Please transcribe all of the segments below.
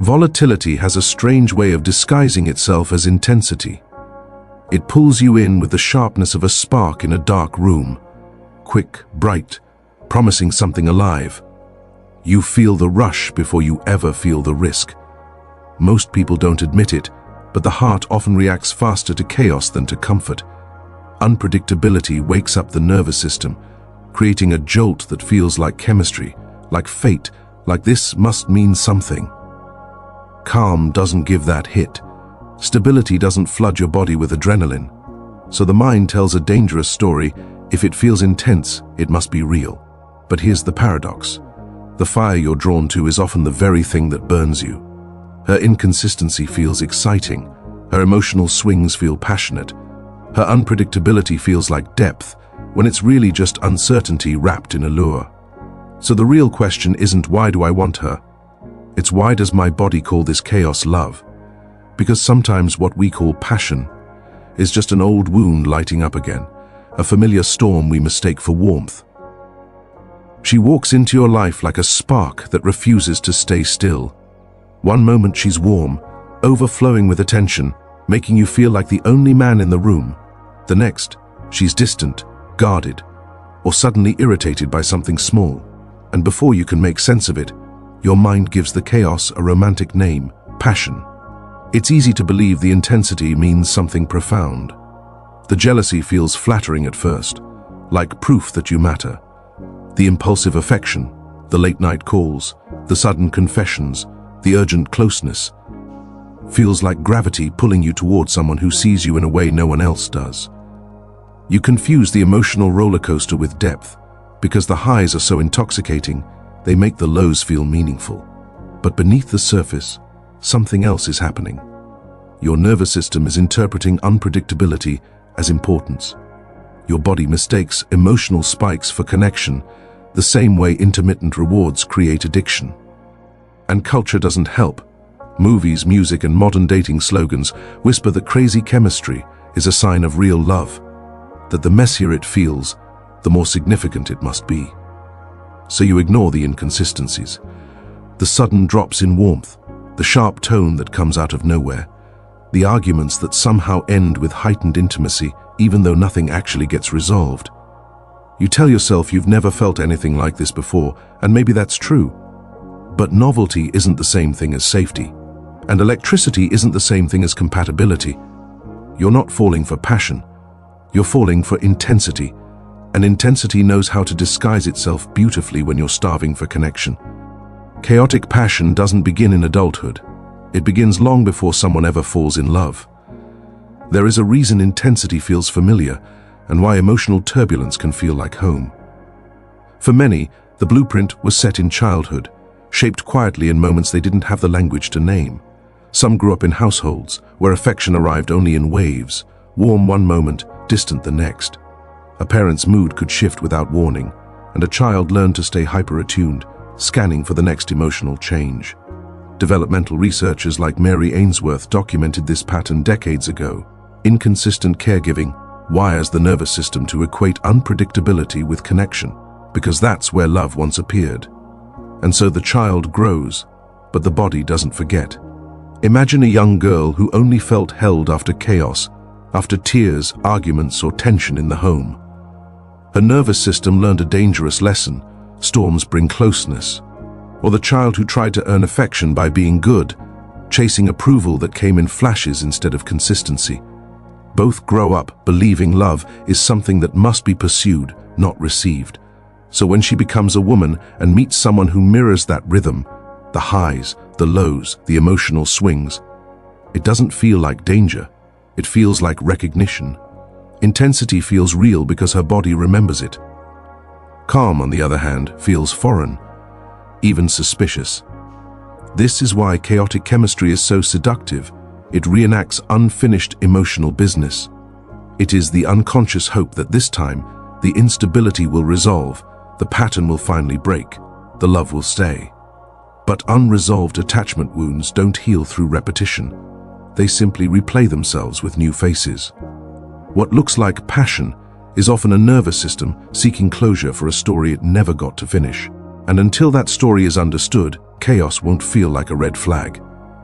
Volatility has a strange way of disguising itself as intensity. It pulls you in with the sharpness of a spark in a dark room, quick, bright, promising something alive. You feel the rush before you ever feel the risk. Most people don't admit it, but the heart often reacts faster to chaos than to comfort. Unpredictability wakes up the nervous system, creating a jolt that feels like chemistry, like fate, like this must mean something. Calm doesn't give that hit. Stability doesn't flood your body with adrenaline. So the mind tells a dangerous story. If it feels intense, it must be real. But here's the paradox. The fire you're drawn to is often the very thing that burns you. Her inconsistency feels exciting. Her emotional swings feel passionate. Her unpredictability feels like depth, when it's really just uncertainty wrapped in allure. So the real question isn't why do I want her? It's why does my body call this chaos love? Because sometimes what we call passion is just an old wound lighting up again, a familiar storm we mistake for warmth. She walks into your life like a spark that refuses to stay still. One moment she's warm, overflowing with attention, making you feel like the only man in the room. The next, she's distant, guarded, or suddenly irritated by something small. And before you can make sense of it, your mind gives the chaos a romantic name, passion. It's easy to believe the intensity means something profound. The jealousy feels flattering at first, like proof that you matter. The impulsive affection, the late-night calls, the sudden confessions, the urgent closeness, feels like gravity pulling you towards someone who sees you in a way no one else does. You confuse the emotional roller coaster with depth, because the highs are so intoxicating, they make the lows feel meaningful. But beneath the surface, something else is happening. Your nervous system is interpreting unpredictability as importance. Your body mistakes emotional spikes for connection, the same way intermittent rewards create addiction. And culture doesn't help. Movies, music, and modern dating slogans whisper that crazy chemistry is a sign of real love, that the messier it feels, the more significant it must be. So you ignore the inconsistencies, the sudden drops in warmth, the sharp tone that comes out of nowhere, the arguments that somehow end with heightened intimacy even though nothing actually gets resolved. You tell yourself you've never felt anything like this before, and maybe that's true. But novelty isn't the same thing as safety, and electricity isn't the same thing as compatibility. You're not falling for passion, you're falling for intensity, and intensity knows how to disguise itself beautifully when you're starving for connection. Chaotic passion doesn't begin in adulthood. It begins long before someone ever falls in love. There is a reason intensity feels familiar, and why emotional turbulence can feel like home. For many, the blueprint was set in childhood, shaped quietly in moments they didn't have the language to name. Some grew up in households where affection arrived only in waves, warm one moment, distant the next. A parent's mood could shift without warning, and a child learned to stay hyper-attuned, scanning for the next emotional change. Developmental researchers like Mary Ainsworth documented this pattern decades ago. Inconsistent caregiving wires the nervous system to equate unpredictability with connection, because that's where love once appeared. And so the child grows, but the body doesn't forget. Imagine a young girl who only felt held after chaos, after tears, arguments, or tension in the home. Her nervous system learned a dangerous lesson: storms bring closeness. Or the child who tried to earn affection by being good, chasing approval that came in flashes instead of consistency. Both grow up believing love is something that must be pursued, not received. So when she becomes a woman and meets someone who mirrors that rhythm, the highs, the lows, the emotional swings, it doesn't feel like danger. It feels like recognition. Intensity feels real because her body remembers it. Calm, on the other hand, feels foreign, even suspicious. This is why chaotic chemistry is so seductive. It reenacts unfinished emotional business. It is the unconscious hope that this time, the instability will resolve, the pattern will finally break, the love will stay. But unresolved attachment wounds don't heal through repetition. They simply replay themselves with new faces. What looks like passion is often a nervous system seeking closure for a story it never got to finish. And until that story is understood, chaos won't feel like a red flag.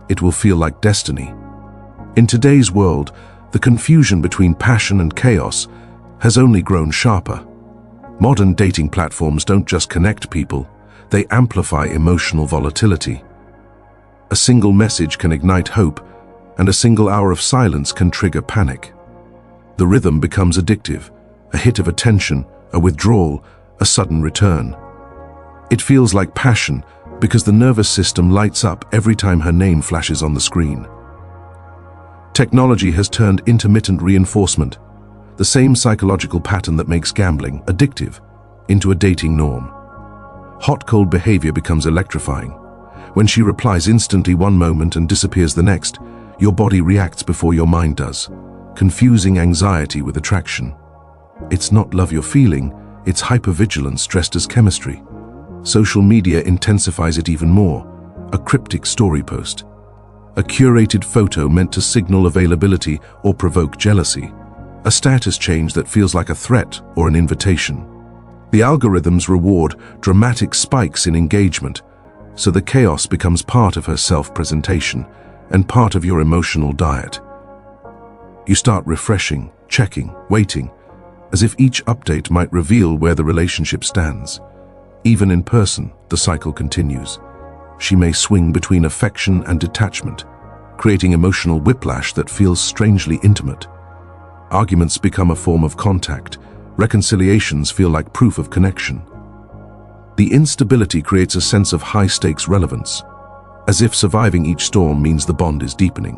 it will feel like destiny. In today's world, the confusion between passion and chaos has only grown sharper. Modern dating platforms don't just connect people, they amplify emotional volatility. A single message can ignite hope, and a single hour of silence can trigger panic. The rhythm becomes addictive, a hit of attention, a withdrawal, a sudden return. It feels like passion because the nervous system lights up every time her name flashes on the screen. Technology has turned intermittent reinforcement, the same psychological pattern that makes gambling addictive, into a dating norm. Hot-cold behavior becomes electrifying. When she replies instantly one moment and disappears the next, your body reacts before your mind does, confusing anxiety with attraction. It's not love you're feeling, it's hypervigilance dressed as chemistry. Social media intensifies it even more. A cryptic story post, a curated photo meant to signal availability or provoke jealousy, a status change that feels like a threat or an invitation. The algorithms reward dramatic spikes in engagement, so the chaos becomes part of her self-presentation and part of your emotional diet. You start refreshing, checking, waiting, as if each update might reveal where the relationship stands. Even in person, the cycle continues. She may swing between affection and detachment, creating emotional whiplash that feels strangely intimate. Arguments become a form of contact. Reconciliations feel like proof of connection. The instability creates a sense of high-stakes relevance, as if surviving each storm means the bond is deepening.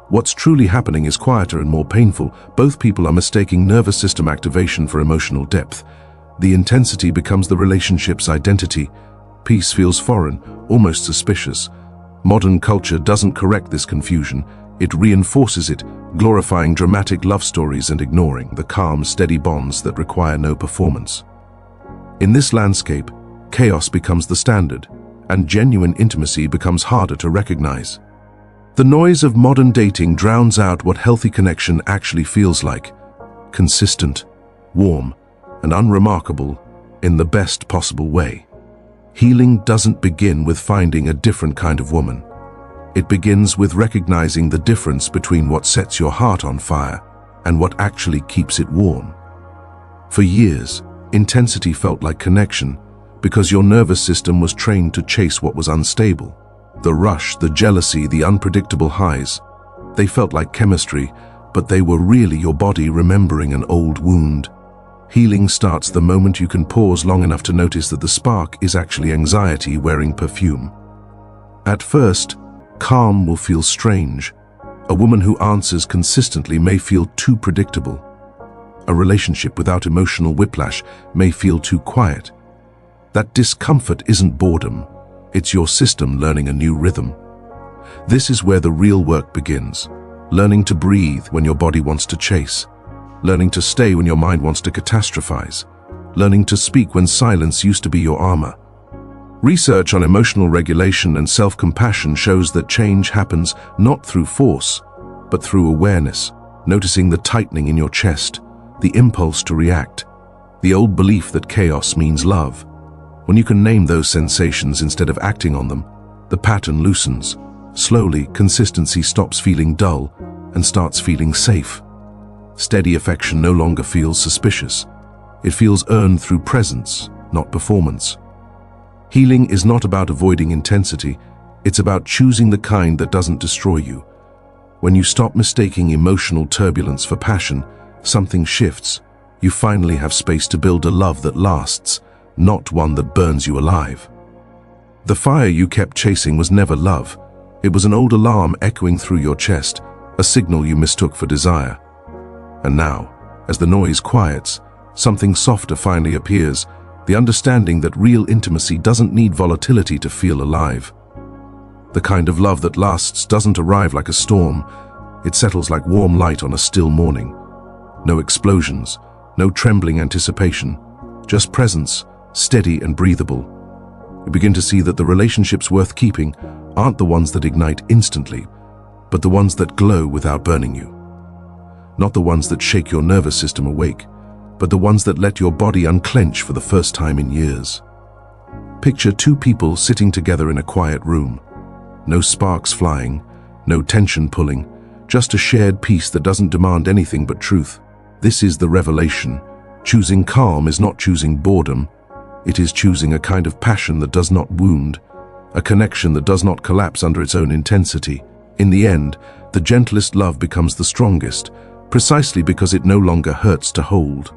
What's truly happening is quieter and more painful. Both people are mistaking nervous system activation for emotional depth. The intensity becomes the relationship's identity. Peace feels foreign, almost suspicious. Modern culture doesn't correct this confusion. It reinforces it, glorifying dramatic love stories and ignoring the calm, steady bonds that require no performance. In this landscape, chaos becomes the standard, and genuine intimacy becomes harder to recognize. The noise of modern dating drowns out what healthy connection actually feels like: consistent, warm, and unremarkable in the best possible way. Healing doesn't begin with finding a different kind of woman. It begins with recognizing the difference between what sets your heart on fire and what actually keeps it warm. For years, intensity felt like connection because your nervous system was trained to chase what was unstable. The rush, the jealousy, the unpredictable highs, they felt like chemistry, but they were really your body remembering an old wound. Healing starts the moment you can pause long enough to notice that the spark is actually anxiety wearing perfume. At first, calm will feel strange. A woman who answers consistently may feel too predictable. A relationship without emotional whiplash may feel too quiet. That discomfort isn't boredom. It's your system learning a new rhythm. This is where the real work begins. Learning to breathe when your body wants to chase. Learning to stay when your mind wants to catastrophize. Learning to speak when silence used to be your armor. Research on emotional regulation and self-compassion shows that change happens not through force, but through awareness, noticing the tightening in your chest, the impulse to react, the old belief that chaos means love. When you can name those sensations instead of acting on them, the pattern loosens. Slowly, consistency stops feeling dull and starts feeling safe. Steady affection no longer feels suspicious. It feels earned through presence, not performance. Healing is not about avoiding intensity, it's about choosing the kind that doesn't destroy you. When you stop mistaking emotional turbulence for passion, something shifts. You finally have space to build a love that lasts, not one that burns you alive. The fire you kept chasing was never love. It was an old alarm echoing through your chest, a signal you mistook for desire. And now, as the noise quiets, something softer finally appears, the understanding that real intimacy doesn't need volatility to feel alive. The kind of love that lasts doesn't arrive like a storm. It settles like warm light on a still morning. No explosions, no trembling anticipation, just presence, steady and breathable. You begin to see that the relationships worth keeping aren't the ones that ignite instantly, but the ones that glow without burning you. Not the ones that shake your nervous system awake, but the ones that let your body unclench for the first time in years. Picture two people sitting together in a quiet room. No sparks flying, no tension pulling, just a shared peace that doesn't demand anything but truth. This is the revelation. Choosing calm is not choosing boredom. It is choosing a kind of passion that does not wound, a connection that does not collapse under its own intensity. In the end, the gentlest love becomes the strongest, precisely because it no longer hurts to hold.